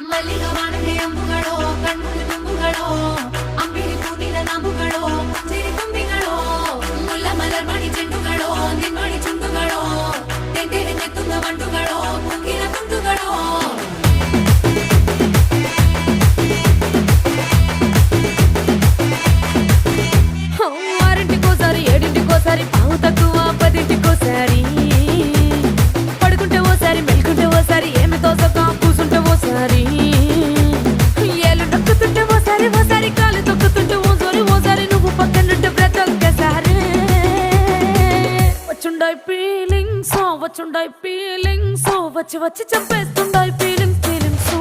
ಮಲ್ಲಿಗ ವಾಣಕ್ಕೆ ಅಂಬುಗಳೋ ಕಣ್ಣು ತುಂಬುಗಳೋ ಅಂಬಿರಿ ಪೂನಿನ ನಂಬುಗಳೋ ಸಿರಿ ತುಂಬಿಗಳೋ ಮುಲ್ಲ ಮಲರ್ ಮಣಿ ಚೆಂಡುಗಳೋ ನಿನ್ಮಣಿ ಚುಂಡುಗಳೋ ತೆಂಟೆರೆ ನೆತ್ತುಂಗ ಮಂಡುಗಳೋ ಕುಂಗಿನ ಕುಂಟುಗಳೋ ఆరింటికోసారి ఏడింటికోసారి పావు తక్కువ పదింటికోసారి పడుకుంటే ఓసారి మెలుకుంటే ఓసారి ఏమి తోసక కూసుంటే ఓసారి ఏళ్ళు నొక్కుతుంటే ఓసారి ఓసారి కాలు తొక్కుతుంటే ఓసారి ఓసారి నువ్వు పక్కనుంటే బ్రతొక్కసారి వచ్చుండాయి ఫీలింగ్స్ వచ్చుండాయి ఫీలింగ్స్ వచ్చి వచ్చి చంపేస్తుండాయి ఫీలింగ్స్ ఫీలింగ్స్